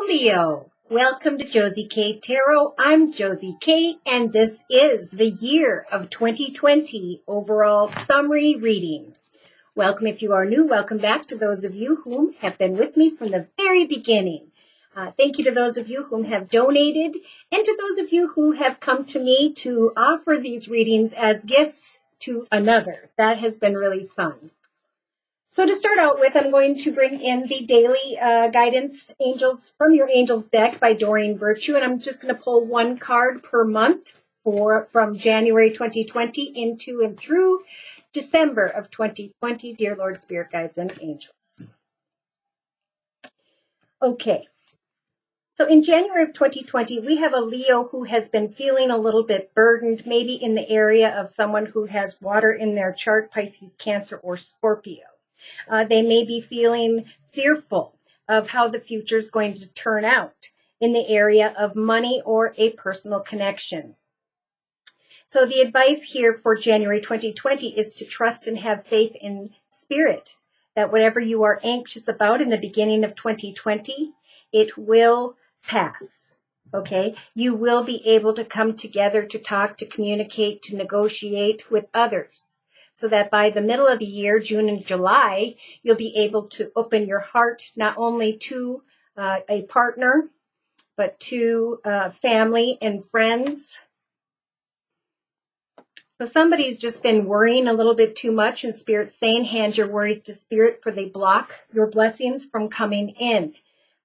Leo. Welcome to Josie K Tarot. I'm Josie K, and this is the year of 2020 overall summary reading. Welcome if you are new. Welcome back to those of you who have been with me from the very beginning. Thank you to those of you who have donated, and to those of you who have come to me to offer these readings as gifts to another. That has been really fun. So to start out with, I'm going to bring in the daily guidance angels from your angels deck by Doreen Virtue, and I'm just going to pull one card per month from January 2020 into and through December of 2020, dear Lord, Spirit Guides, and Angels. Okay, so in January of 2020, we have a Leo who has been feeling a little bit burdened, maybe in the area of someone who has water in their chart, Pisces, Cancer, or Scorpio. They may be feeling fearful of how the future is going to turn out in the area of money or a personal connection. So the advice here for January 2020 is to trust and have faith in spirit, that whatever you are anxious about in the beginning of 2020, it will pass. Okay? You will be able to come together to talk, to communicate, to negotiate with others, so that by the middle of the year, June and July, you'll be able to open your heart not only to a partner, but to family and friends. So somebody's just been worrying a little bit too much, and Spirit's saying, hand your worries to Spirit, for they block your blessings from coming in.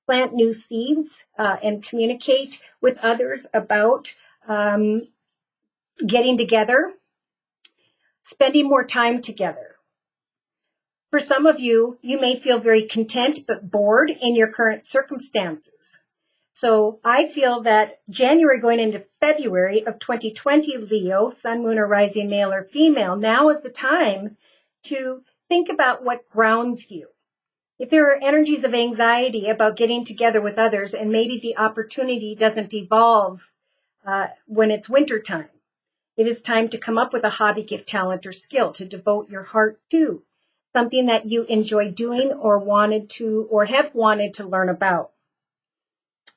Plant new seeds and communicate with others about getting together, spending more time together. For some of you, you may feel very content but bored in your current circumstances. So I feel that January going into February of 2020, Leo, sun, moon, or rising, male or female, now is the time to think about what grounds you. If there are energies of anxiety about getting together with others, and maybe the opportunity doesn't evolve when it's wintertime, it is time to come up with a hobby, gift, talent, or skill to devote your heart to, something that you enjoy doing or have wanted to learn about.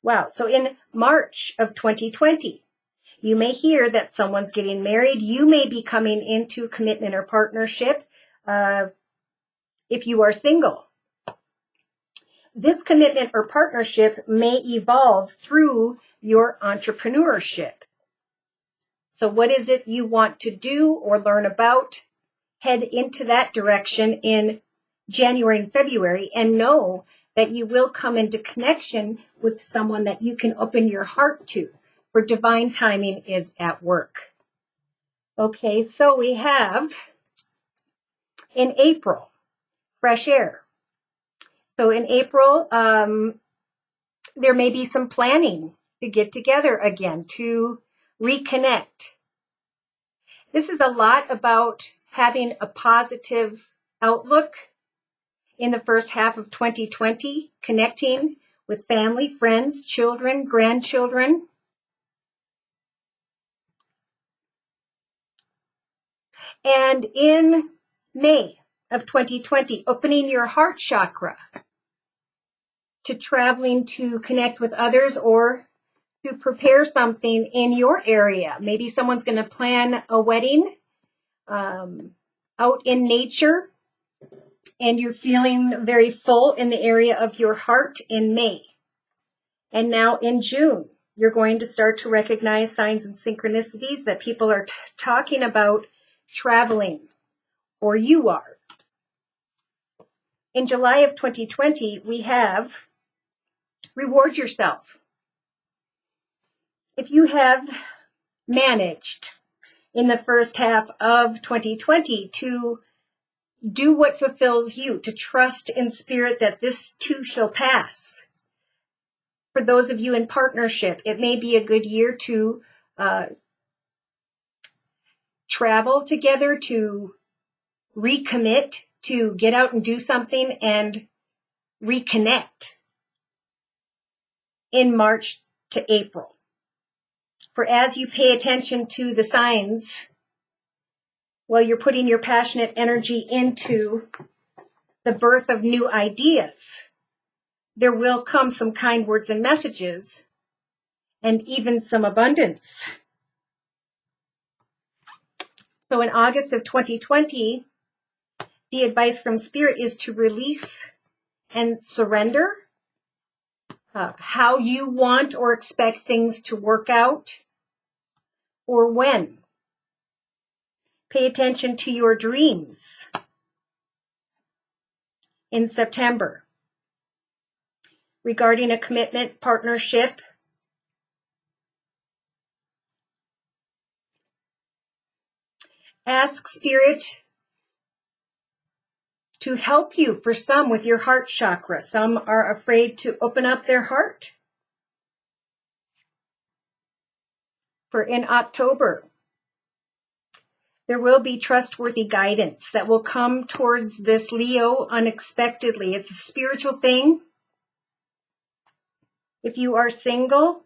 Wow. So in March of 2020, you may hear that someone's getting married. You may be coming into commitment or partnership if you are single. This commitment or partnership may evolve through your entrepreneurship. So what is it you want to do or learn about? Head into that direction in January and February, and know that you will come into connection with someone that you can open your heart to, for divine timing is at work. Okay, so we have in April, fresh air. So in April, there may be some planning to get together again, to reconnect. This is a lot about having a positive outlook in the first half of 2020, connecting with family, friends, children, grandchildren. And in May of 2020, opening your heart chakra to traveling to connect with others or to prepare something in your area. Maybe someone's going to plan a wedding out in nature, and you're feeling very full in the area of your heart in May. And now in June, you're going to start to recognize signs and synchronicities that people are talking about traveling, or you are. In July of 2020, we have reward yourself. If you have managed in the first half of 2020 to do what fulfills you, to trust in spirit that this too shall pass. For those of you in partnership, it may be a good year to travel together, to recommit, to get out and do something and reconnect in March to April. For as you pay attention to the signs, well, you're putting your passionate energy into the birth of new ideas. there will come some kind words and messages and even some abundance. So in August of 2020, the advice from Spirit is to release and surrender how you want or expect things to work out or when. Pay attention to your dreams in September regarding a commitment, partnership. Ask Spirit to help you, for some, with your heart chakra. Some are afraid to open up their heart. For in October, there will be trustworthy guidance that will come towards this Leo unexpectedly. It's a spiritual thing. If you are single,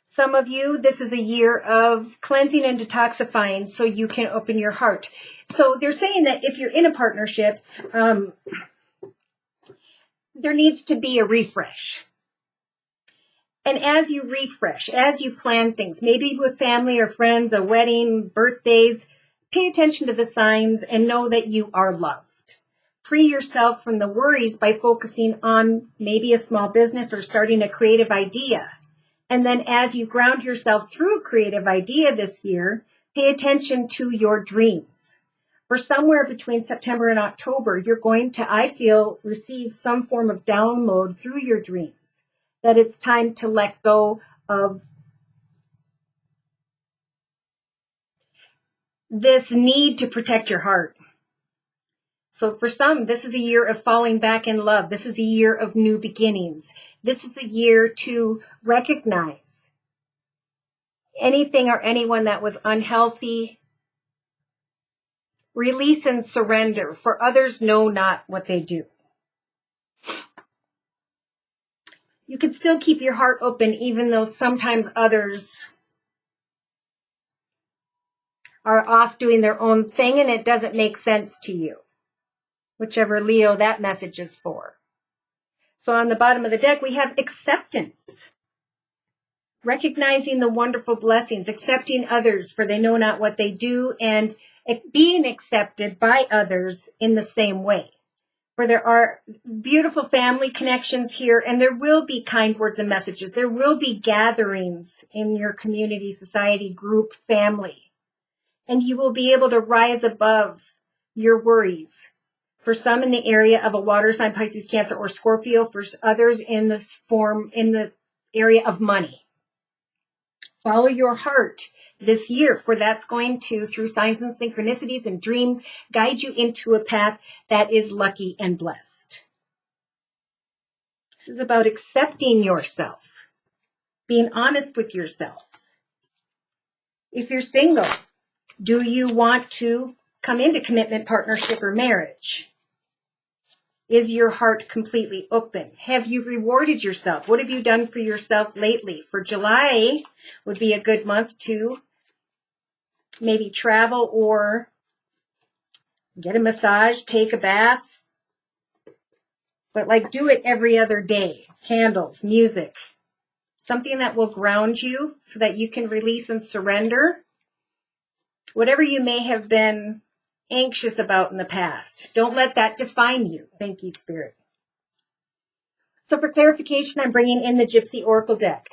some of you, this is a year of cleansing and detoxifying so you can open your heart. So they're saying that if you're in a partnership, there needs to be a refresh. And as you refresh, as you plan things, maybe with family or friends, a wedding, birthdays, pay attention to the signs and know that you are loved. Free yourself from the worries by focusing on maybe a small business or starting a creative idea. And then as you ground yourself through a creative idea this year, pay attention to your dreams. For somewhere between September and October, you're going to, I feel, receive some form of download through your dreams. That it's time to let go of this need to protect your heart. So for some, this is a year of falling back in love. This is a year of new beginnings. This is a year to recognize anything or anyone that was unhealthy. Release and surrender, for others know not what they do. You can still keep your heart open even though sometimes others are off doing their own thing and it doesn't make sense to you. Whichever Leo that message is for. So on the bottom of the deck, we have acceptance. Recognizing the wonderful blessings, accepting others for they know not what they do, and being accepted by others in the same way. For there are beautiful family connections here, and there will be kind words and messages. There will be gatherings in your community, society, group, family. And you will be able to rise above your worries. For some in the area of a water sign, Pisces, Cancer, or Scorpio. For others in this form, in the area of money. Follow your heart this year, for that's going to, through signs and synchronicities and dreams, guide you into a path that is lucky and blessed. This is about accepting yourself, being honest with yourself. If you're single, do you want to come into commitment, partnership, or marriage? Is your heart completely open? Have you rewarded yourself? What have you done for yourself lately? For July would be a good month to maybe travel or get a massage, take a bath. But like do it every other day. Candles, music, something that will ground you so that you can release and surrender whatever you may have been anxious about in the past. Don't let that define you. Thank you, Spirit. So for clarification, I'm bringing in the Gypsy Oracle deck.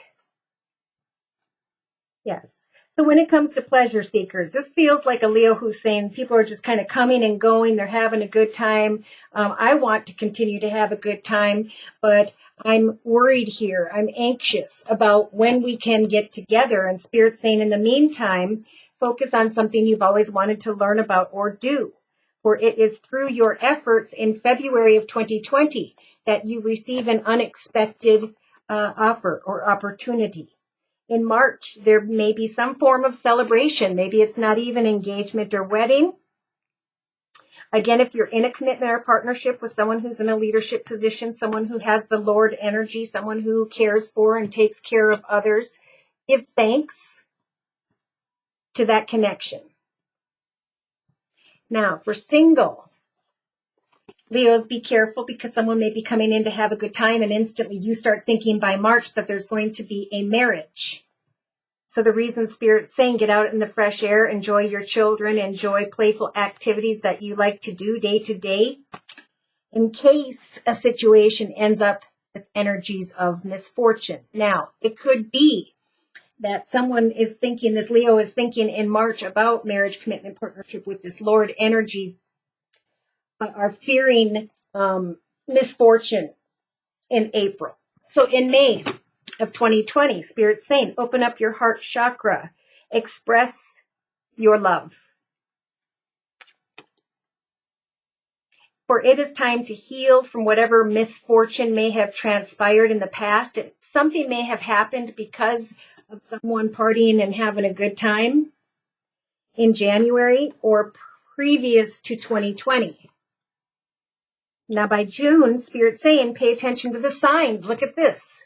Yes. So when it comes to pleasure seekers, this feels like a Leo who's saying people are just kind of coming and going. They're having a good time. I want to continue to have a good time, but I'm worried here. I'm anxious about when we can get together. And Spirit's saying in the meantime, focus on something you've always wanted to learn about or do. For it is through your efforts in February of 2020 that you receive an unexpected offer or opportunity. In March, there may be some form of celebration. Maybe it's not even engagement or wedding. Again, if you're in a commitment or partnership with someone who's in a leadership position, someone who has the Lord energy, someone who cares for and takes care of others, give thanks to that connection. Now, for single, Leos, be careful because someone may be coming in to have a good time and instantly you start thinking by March that there's going to be a marriage. So the reason Spirit's saying get out in the fresh air, enjoy your children, enjoy playful activities that you like to do day to day, in case a situation ends up with energies of misfortune. Now, it could be that someone is thinking, this Leo is thinking in March about marriage, commitment, partnership with this Lord energy, but are fearing misfortune in April. So in May of 2020, Spirit's saying, open up your heart chakra, express your love. For it is time to heal from whatever misfortune may have transpired in the past. Something may have happened because of someone partying and having a good time in January or previous to 2020. Now by June, Spirit's saying, pay attention to the signs. Look at this.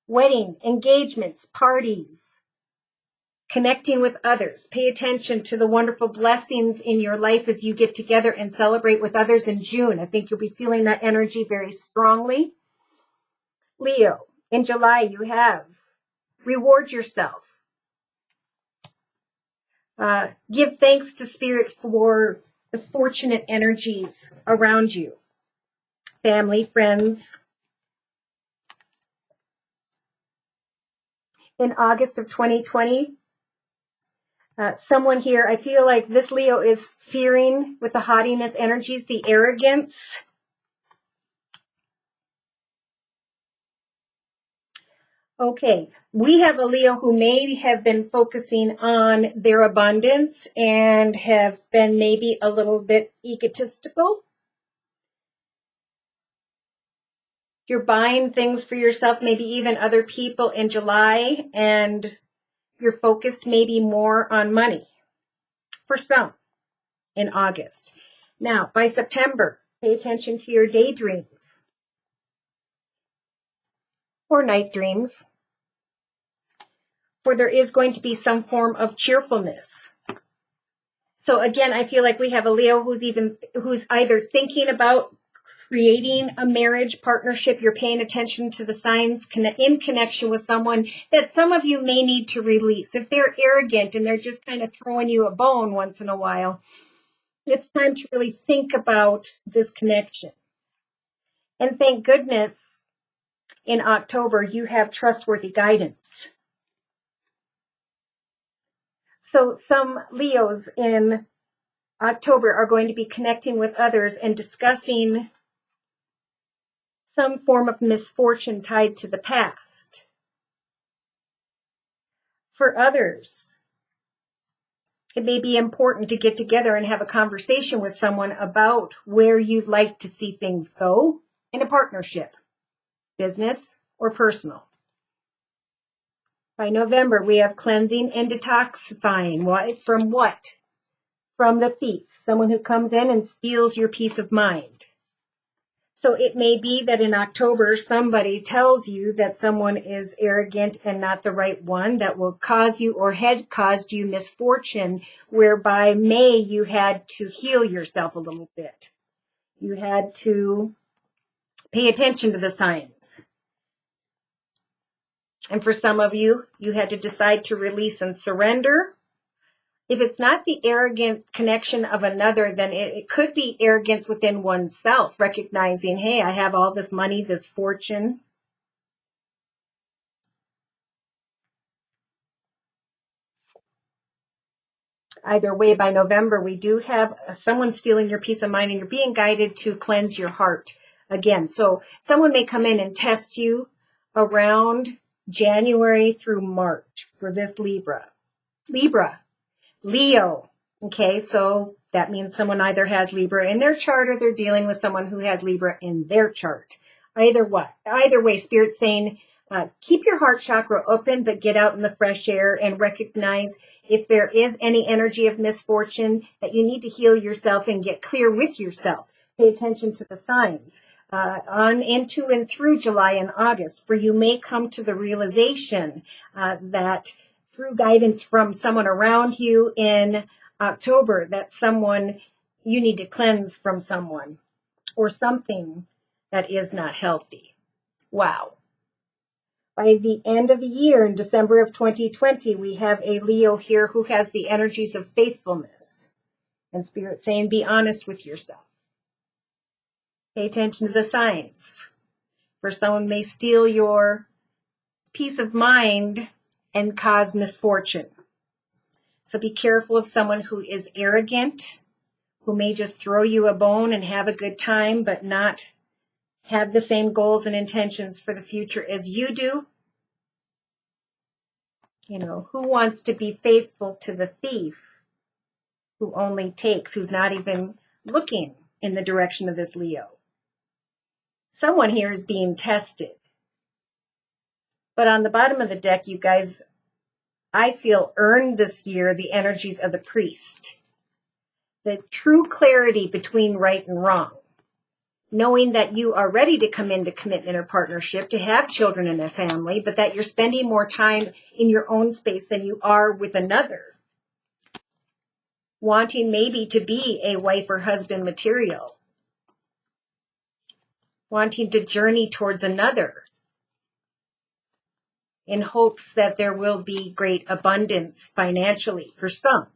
Wedding, engagements, parties, connecting with others. Pay attention to the wonderful blessings in your life as you get together and celebrate with others in June. I think you'll be feeling that energy very strongly. Leo, in July, you have reward yourself. Give thanks to Spirit for the fortunate energies around you. Family, friends. In August of 2020, someone here, I feel like this Leo is fearing with the haughtiness energies, the arrogance. Okay, we have a Leo who may have been focusing on their abundance and have been maybe a little bit egotistical. You're buying things for yourself, maybe even other people in July, and you're focused maybe more on money for some in August. Now, by September, pay attention to your daydreams or night dreams, for there is going to be some form of cheerfulness. So again, I feel like we have a Leo who's either thinking about creating a marriage partnership. You're paying attention to the signs in connection with someone that some of you may need to release. If they're arrogant and they're just kind of throwing you a bone once in a while, it's time to really think about this connection. And thank goodness in October, you have trustworthy guidance. So some Leos in October are going to be connecting with others and discussing some form of misfortune tied to the past. For others, it may be important to get together and have a conversation with someone about where you'd like to see things go in a partnership, business or personal. By November, we have cleansing and detoxifying. Why? From what? From the thief, someone who comes in and steals your peace of mind. So it may be that in October, somebody tells you that someone is arrogant and not the right one that will cause you or had caused you misfortune, whereby May you had to heal yourself a little bit. You had to pay attention to the signs. And for some of you, you had to decide to release and surrender. If it's not the arrogant connection of another, then it could be arrogance within oneself, recognizing, hey, I have all this money, this fortune. Either way, by November, we do have someone stealing your peace of mind and you're being guided to cleanse your heart again. So someone may come in and test you around January through March for this Leo. Okay, so that means someone either has Libra in their chart or they're dealing with someone who has Libra in their chart. Either way, Spirit's saying, keep your heart chakra open, but get out in the fresh air and recognize if there is any energy of misfortune that you need to heal yourself and get clear with yourself. Pay attention to the signs. On into and through July and August, for you may come to the realization that through guidance from someone around you in October, that someone you need to cleanse from someone. or something that is not healthy. Wow. By the end of the year, in December of 2020, we have a Leo here who has the energies of faithfulness. And Spirit saying, be honest with yourself. Pay attention to the signs. For someone may steal your peace of mind and cause misfortune. So be careful of someone who is arrogant, who may just throw you a bone and have a good time, but not have the same goals and intentions for the future as you do. You know, who wants to be faithful to the thief who only takes, who's not even looking in the direction of this Leo? Someone here is being tested. But on the bottom of the deck, you guys, I feel, earned this year the energies of the priest. The true clarity between right and wrong. Knowing that you are ready to come into commitment or partnership, to have children and a family, but that you're spending more time in your own space than you are with another. Wanting maybe to be a wife or husband material. Wanting to journey towards another. In hopes that there will be great abundance financially for some.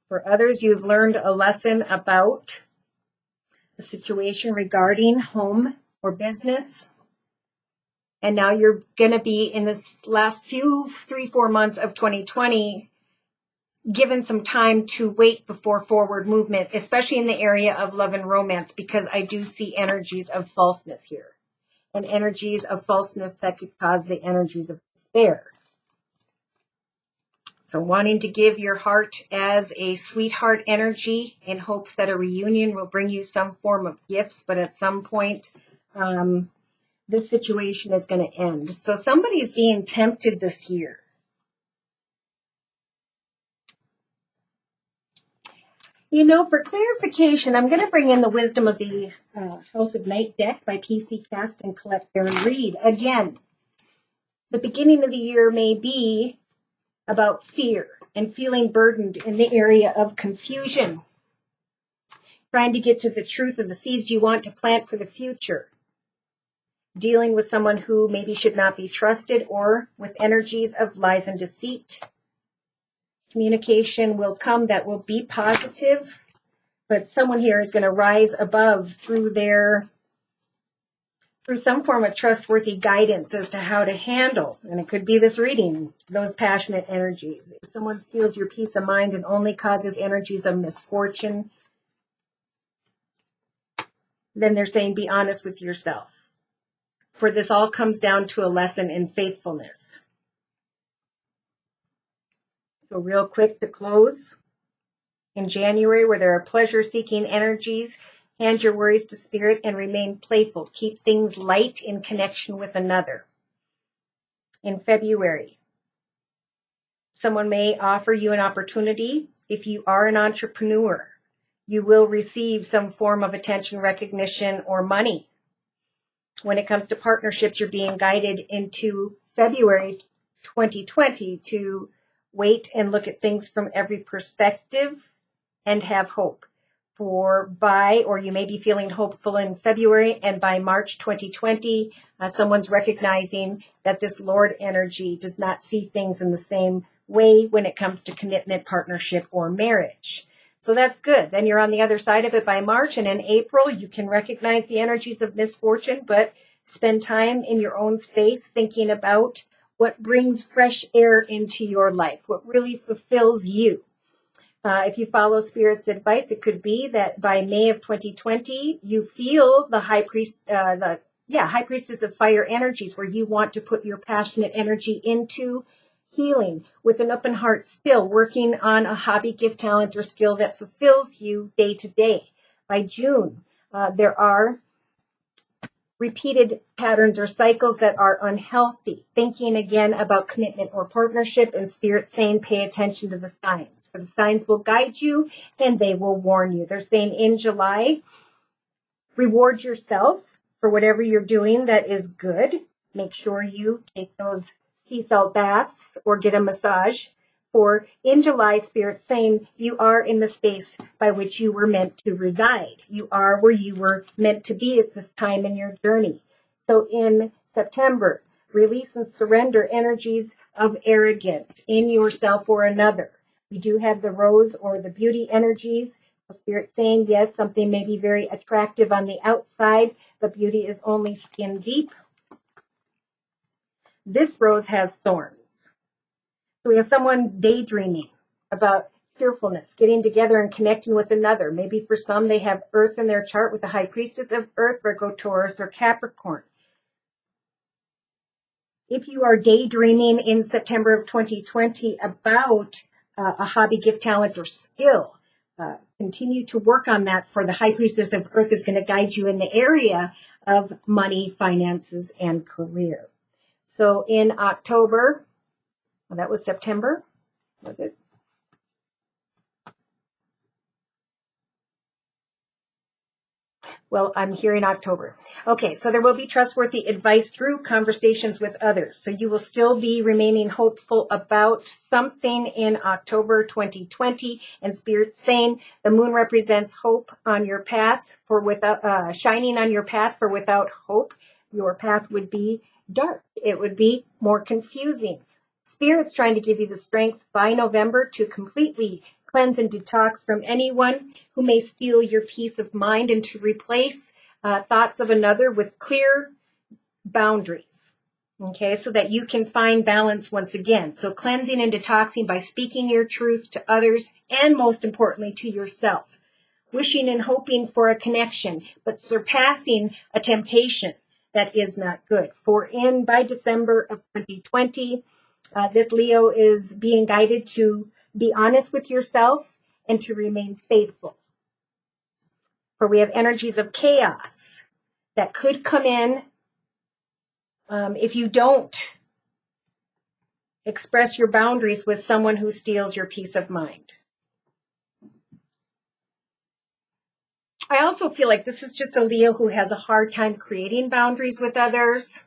For others, you've learned a lesson about a situation regarding home or business. And now you're going to be in this last few 3-4 months of 2020 given some time to wait before forward movement, especially in the area of love and romance, because I do see energies of falseness here. And energies of falseness that could cause the energies of despair. So wanting to give your heart as a sweetheart energy in hopes that a reunion will bring you some form of gifts, but at some point this situation is going to end. So somebody is being tempted this year. You know, for clarification, I'm going to bring in the Wisdom of the House of Night deck by PC Cast and Collect and Read. Again, the beginning of the year may be about fear and feeling burdened in the area of confusion. Trying to get to the truth of the seeds you want to plant for the future. Dealing with someone who maybe should not be trusted, or with energies of lies and deceit. Communication will come that will be positive, but someone here is going to rise above through some form of trustworthy guidance as to how to handle, and it could be this reading, those passionate energies. If someone steals your peace of mind and only causes energies of misfortune, then they're saying be honest with yourself. For this all comes down to a lesson in faithfulness. So real quick to close. In January, where there are pleasure-seeking energies, hand your worries to Spirit and remain playful. Keep things light in connection with another. In February, someone may offer you an opportunity. If you are an entrepreneur, you will receive some form of attention, recognition, or money. When it comes to partnerships, you're being guided into February 2020 to wait and look at things from every perspective and have hope. Or you may be feeling hopeful in February, and by March 2020, someone's recognizing that this Lord energy does not see things in the same way when it comes to commitment, partnership, or marriage. So that's good. Then you're on the other side of it by March, and in April, you can recognize the energies of misfortune, but spend time in your own space thinking about what brings fresh air into your life, what really fulfills you. If you follow Spirit's advice, it could be that by May of 2020, you feel the High Priestess of Fire energies, where you want to put your passionate energy into healing with an open heart, still working on a hobby, gift, talent, or skill that fulfills you day to day. By June, there are repeated patterns or cycles that are unhealthy. Thinking again about commitment or partnership, and Spirit saying pay attention to the signs. For the signs will guide you and they will warn you. They're saying in July, reward yourself for whatever you're doing that is good. Make sure you take those sea salt baths or get a massage For in July, Spirit's saying you are in the space by which you were meant to reside. You are where you were meant to be at this time in your journey. So in September, release and surrender energies of arrogance in yourself or another. We do have the rose or the beauty energies. So Spirit's saying, yes, something may be very attractive on the outside, but beauty is only skin deep. This rose has thorns. So we have someone daydreaming about cheerfulness, getting together and connecting with another. Maybe for some, they have Earth in their chart with the High Priestess of Earth, Virgo, Taurus, or Capricorn. If you are daydreaming in September of 2020 about a hobby, gift, talent, or skill, continue to work on that, for the High Priestess of Earth is going to guide you in the area of money, finances, and career. So in October, well, that was September, was it? Well, I'm here in October. Okay, so there will be trustworthy advice through conversations with others. So you will still be remaining hopeful about something in October 2020. And Spirit's saying the moon represents hope on your path, for without shining on your path, for without hope, your path would be dark. It would be more confusing. Spirit's trying to give you the strength by November to completely cleanse and detox from anyone who may steal your peace of mind, and to replace thoughts of another with clear boundaries. Okay, so that you can find balance once again. So cleansing and detoxing by speaking your truth to others, and most importantly to yourself. Wishing and hoping for a connection, but surpassing a temptation that is not good. For by December of 2020, this Leo is being guided to be honest with yourself and to remain faithful. For we have energies of chaos that could come in if you don't express your boundaries with someone who steals your peace of mind. I also feel like this is just a Leo who has a hard time creating boundaries with others.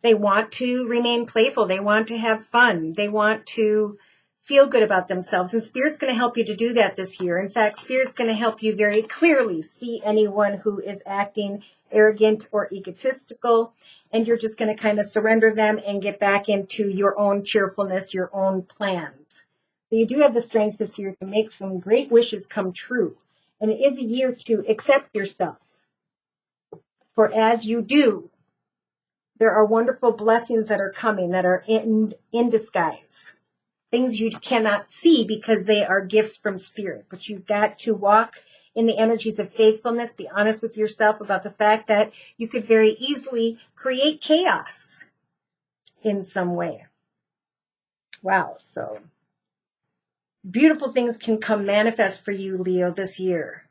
They want to remain playful. They want to have fun. They want to feel good about themselves. And Spirit's going to help you to do that this year. In fact, Spirit's going to help you very clearly see anyone who is acting arrogant or egotistical. And you're just going to kind of surrender them and get back into your own cheerfulness, your own plans. So you do have the strength this year to make some great wishes come true. And it is a year to accept yourself. For as you do, there are wonderful blessings that are coming that are in disguise. Things you cannot see because they are gifts from Spirit. But you've got to walk in the energies of faithfulness. Be honest with yourself about the fact that you could very easily create chaos in some way. Wow, so beautiful things can come manifest for you, Leo, this year.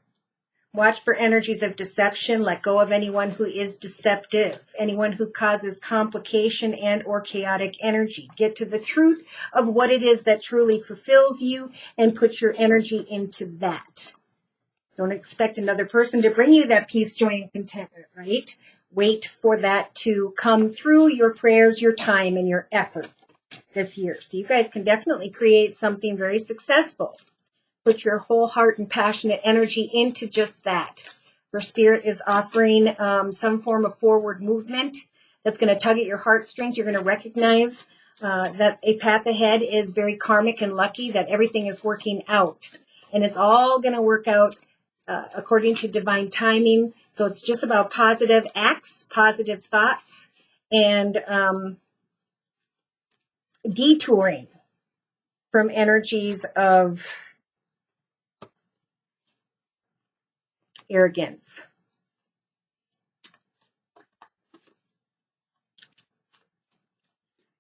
Watch for energies of deception. Let go of anyone who is deceptive, anyone who causes complication and or chaotic energy. Get to the truth of what it is that truly fulfills you and put your energy into that. Don't expect another person to bring you that peace, joy, and contentment, right? Wait for that to come through your prayers, your time, and your effort this year. So you guys can definitely create something very successful. Put your whole heart and passionate energy into just that. For Spirit is offering some form of forward movement that's going to tug at your heartstrings. You're going to recognize that a path ahead is very karmic and lucky, that everything is working out. And it's all going to work out according to divine timing. So it's just about positive acts, positive thoughts, and detouring from energies of arrogance.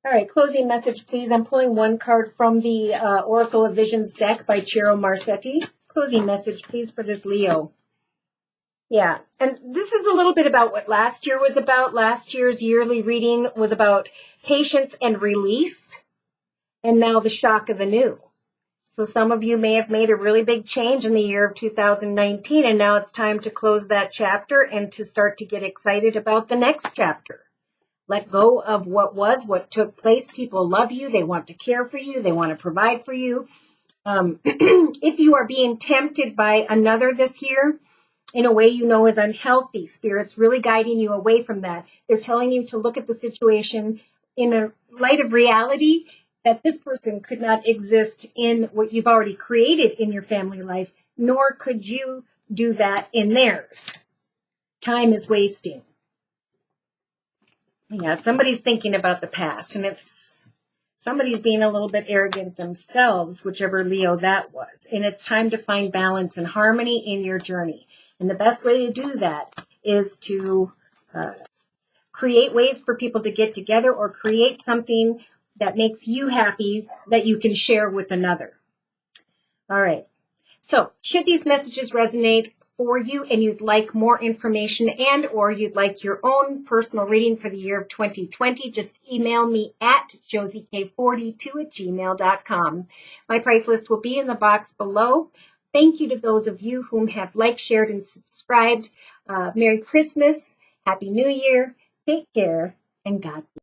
All right, closing message, please. I'm pulling one card from the Oracle of Visions deck by Ciro Marsetti. Closing message, please, for this Leo. Yeah, and this is a little bit about what last year was about. Last year's yearly reading was about patience and release, and now the shock of the new. So some of you may have made a really big change in the year of 2019, and now it's time to close that chapter and to start to get excited about the next chapter. let go of what took place. People love you. They want to care for you. They want to provide for you. If you are being tempted by another this year in a way you know is unhealthy, Spirit's really guiding you away from that. They're telling you to look at the situation in a light of reality, that this person could not exist in what you've already created in your family life, nor could you do that in theirs. Time is wasting. Yeah, somebody's thinking about the past, and if somebody's being a little bit arrogant themselves, whichever Leo that was, and it's time to find balance and harmony in your journey. And the best way to do that is to create ways for people to get together, or create something that makes you happy that you can share with another. All right. So should these messages resonate for you and you'd like more information and or you'd like your own personal reading for the year of 2020, just email me at josiek42@gmail.com. My price list will be in the box below. Thank you to those of you whom have liked, shared, and subscribed. Merry Christmas. Happy New Year. Take care and God bless.